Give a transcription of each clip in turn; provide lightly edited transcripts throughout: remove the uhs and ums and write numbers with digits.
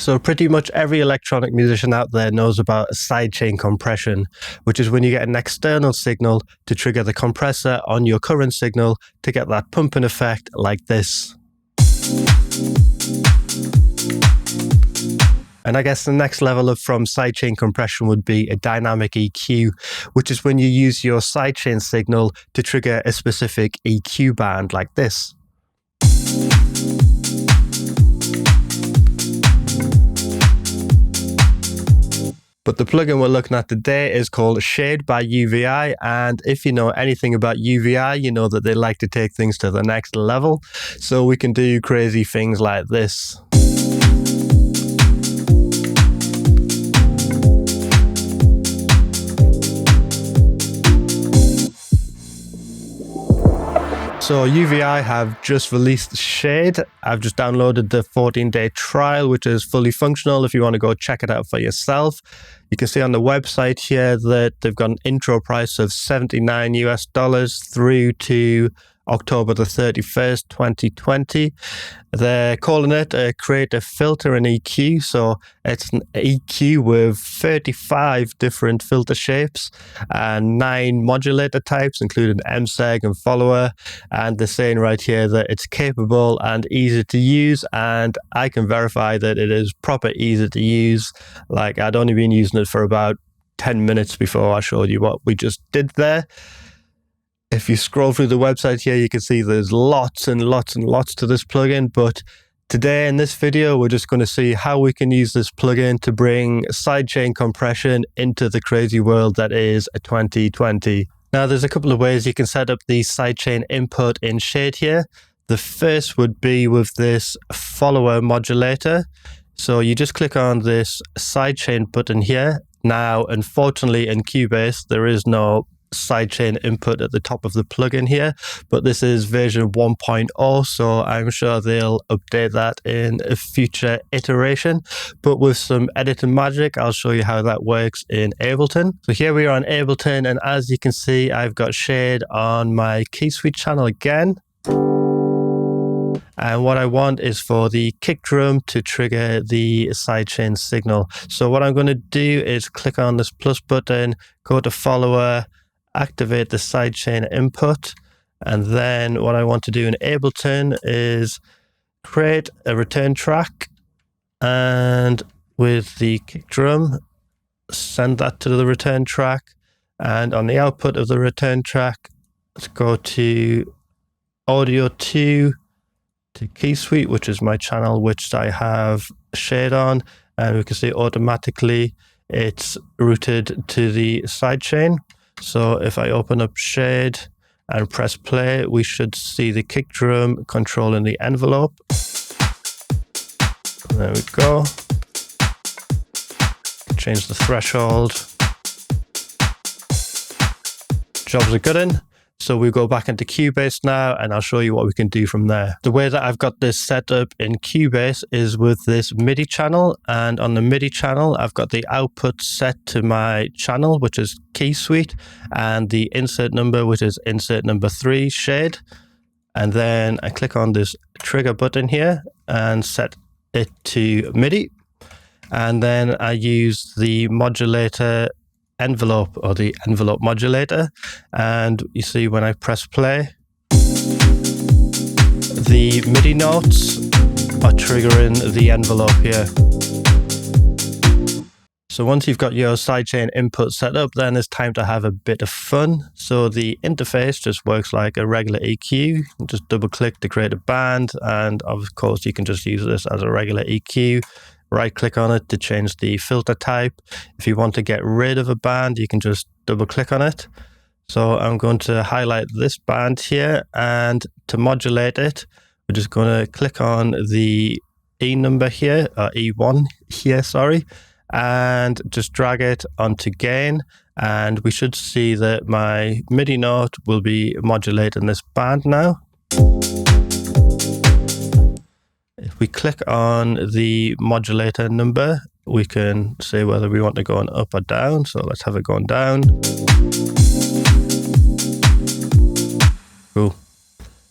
So pretty much every electronic musician out there knows about sidechain compression, which is when you get an external signal to trigger the compressor on your current signal to get that pumping effect like this. And I guess the next level from sidechain compression would be a dynamic EQ, which is when you use your sidechain signal to trigger a specific EQ band like this. But the plugin we're looking at today is called Shade by UVI, and if you know anything about UVI, you know that they like to take things to the next level, so we can do crazy things like this. So UVI have just released Shade. I've just downloaded the 14-day trial, which is fully functional if you want to go check it out for yourself. You can see on the website here that they've got an intro price of $79 US through to October the 31st, 2020. They're calling it a creative filter and EQ. So it's an EQ with 35 different filter shapes and 9 modulator types, including MSEG and follower. And they're saying right here that it's capable and easy to use. And I can verify that it is proper easy to use. Like, I'd only been using it for about 10 minutes before I showed you what we just did there. If you scroll through the website here, you can see there's lots and lots and lots to this plugin. But today in this video, we're just going to see how we can use this plugin to bring sidechain compression into the crazy world that is 2020. Now, there's a couple of ways you can set up the sidechain input in Shade here. The first would be with this follower modulator. So you just click on this sidechain button here. Now, unfortunately, in Cubase, there is no sidechain input at the top of the plugin here, but this is version 1.0, so I'm sure they'll update that in a future iteration. But with some editing magic, I'll show you how that works in Ableton. So here we are on Ableton, and as you can see, I've got Shade on my key suite channel again. And what I want is for the kick drum to trigger the sidechain signal. So what I'm going to do is click on this plus button, go to follower, activate the sidechain input, and then what I want to do in Ableton is create a return track, and with the kick drum, send that to the return track, and on the output of the return track, let's go to audio 2 to key suite, which is my channel which I have Shade on, and we can see automatically it's routed to the sidechain. So if I open up Shade and press play, we should see the kick drum controlling the envelope. There we go. Change the threshold. Jobs are good in. So we go back into Cubase now, and I'll show you what we can do from there. The way that I've got this set up in Cubase is with this MIDI channel, and on the MIDI channel, I've got the output set to my channel, which is key suite, and the insert number, which is insert number 3, Shade. And then I click on this trigger button here and set it to MIDI. And then I use the modulator envelope, or the envelope modulator, and you see when I press play, the MIDI notes are triggering the envelope here. So once you've got your sidechain input set up, then it's time to have a bit of fun. So the interface just works like a regular EQ. Just double click to create a band, and of course you can just use this as a regular EQ. Right click on it to change the filter type. If you want to get rid of a band, you can just double click on it. So I'm going to highlight this band here, and to modulate it, we're just going to click on the E number here, E1 here, sorry, and just drag it onto gain. And we should see that my MIDI note will be modulating this band now. If we click on the modulator number, we can say whether we want to go on up or down. So let's have it going down. Cool.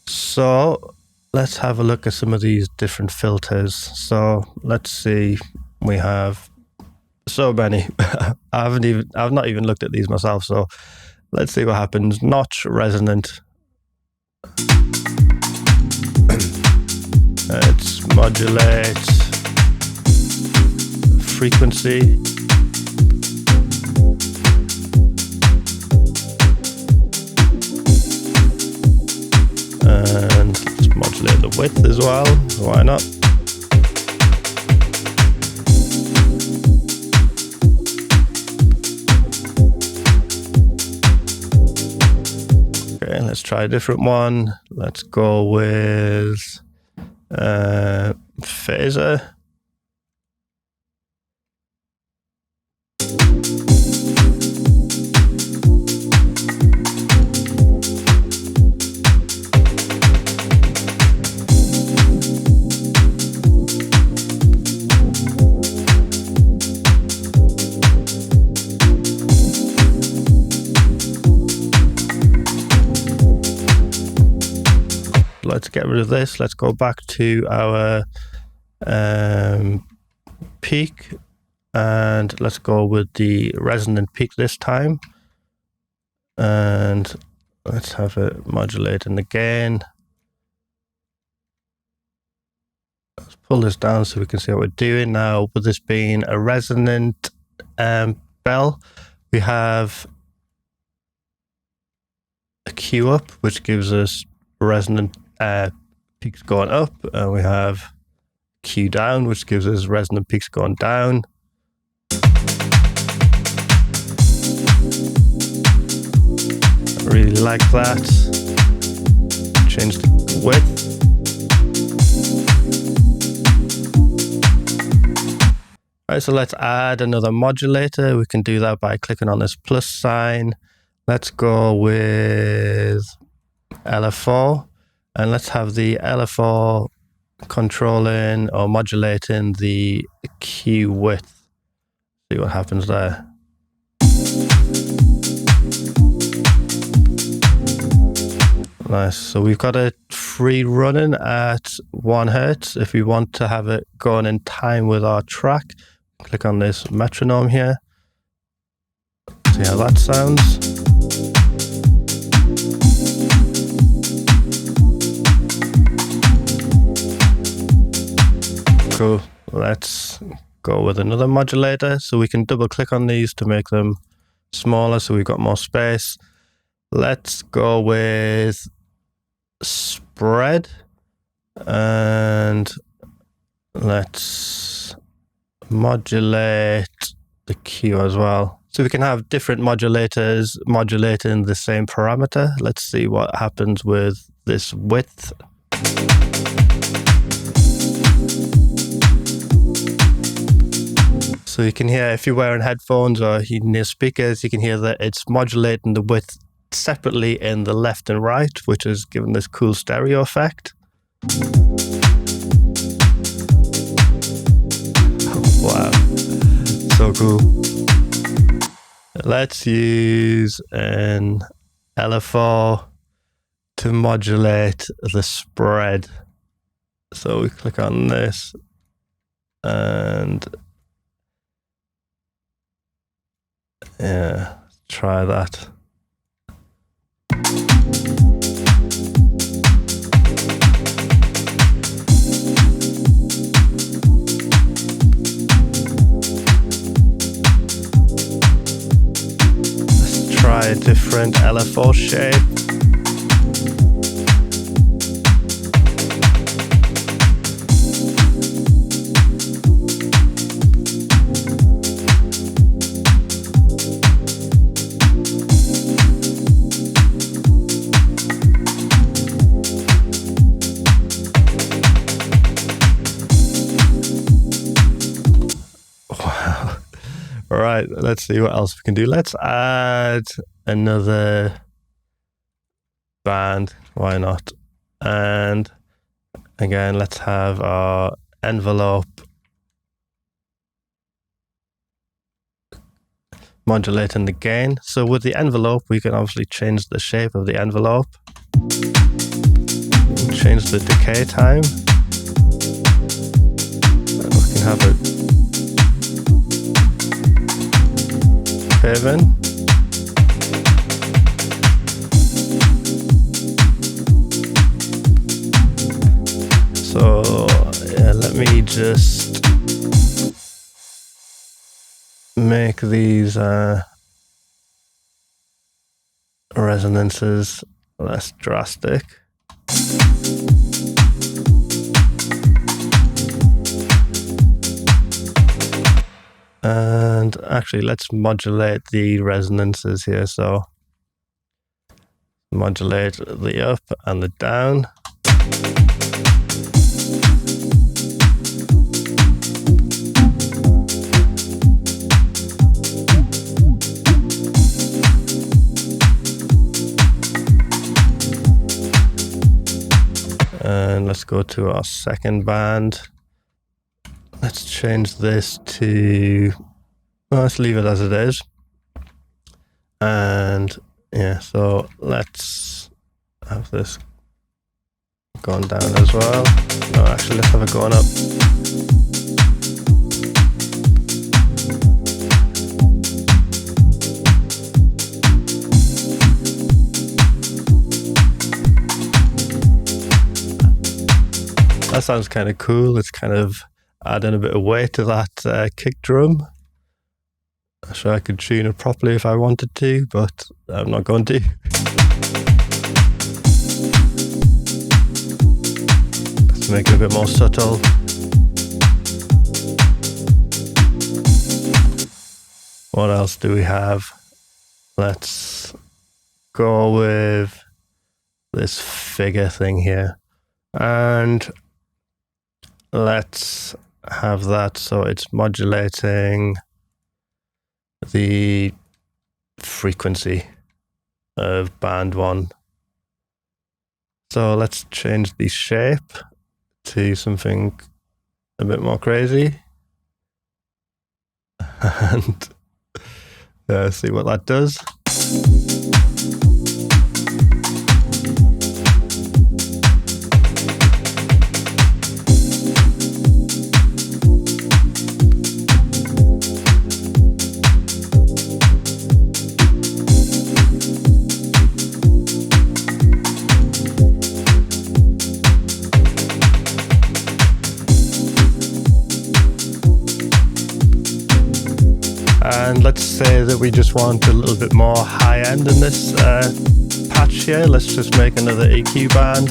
So let's have a look at some of these different filters. So let's see, We have so many. I've not even looked at these myself, so let's see what happens. Notch, resonant. Let's modulate frequency. And let's modulate the width as well. Why not? Okay, let's try a different one. Let's go with phaser. Let's get rid of this. Let's go back to our peak, and let's go with the resonant peak this time. And let's have it modulating again. Let's pull this down so we can see what we're doing now. With this being a resonant bell, we have a Q up, which gives us resonant peaks going up, and we have Q down, which gives us resonant peaks going down. I really like that. Change the width. Alright, so let's add another modulator. We can do that by clicking on this plus sign. Let's go with LFO. And let's have the LFO controlling or modulating the Q width. See what happens there. Nice. So we've got it free running at 1 Hertz. If we want to have it going in time with our track, click on this metronome here. See how that sounds. Cool. Let's go with another modulator. So we can double click on these to make them smaller so we've got more space. Let's go with spread, and let's modulate the Q as well. So we can have different modulators modulating the same parameter. Let's see what happens with this width. So you can hear, if you're wearing headphones or near speakers, you can hear that it's modulating the width separately in the left and right, which is giving this cool stereo effect. Wow, so cool. Let's use an LFO to modulate the spread. So we click on this and yeah, try that. Let's try a different LFO shape. Right, let's see what else we can do. Let's add another band, why not? And again, let's have our envelope modulating the gain. So with the envelope, we can obviously change the shape of the envelope, change the decay time, and we can have it paving. So yeah, let me just make these resonances less drastic. And actually, let's modulate the resonances here. So modulate the up and the down. And let's go to our second band. Let's change this to, well, let's leave it as it is. And yeah, so let's have this going down as well. No, actually, let's have it going up. That sounds kind of cool. It's kind of adding a bit of weight to that kick drum. I'm sure I could tune it properly if I wanted to, but I'm not going to. Let's make it a bit more subtle. What else do we have? Let's go with this figure thing here. And let's have that so it's modulating the frequency of band 1. So let's change the shape to something a bit more crazy. And see what that does. And let's say that we just want a little bit more high end in this patch here. Let's just make another EQ band.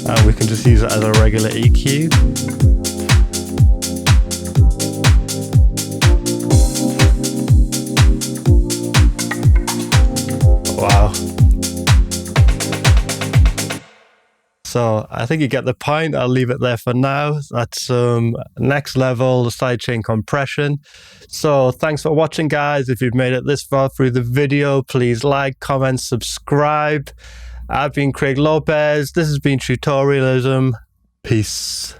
And we can just use it as a regular EQ. Wow. So I think you get the point. I'll leave it there for now. That's next level sidechain compression. So thanks for watching, guys. If you've made it this far through the video, please like, comment, subscribe. I've been Craig Lopez. This has been Tutorialism. Peace.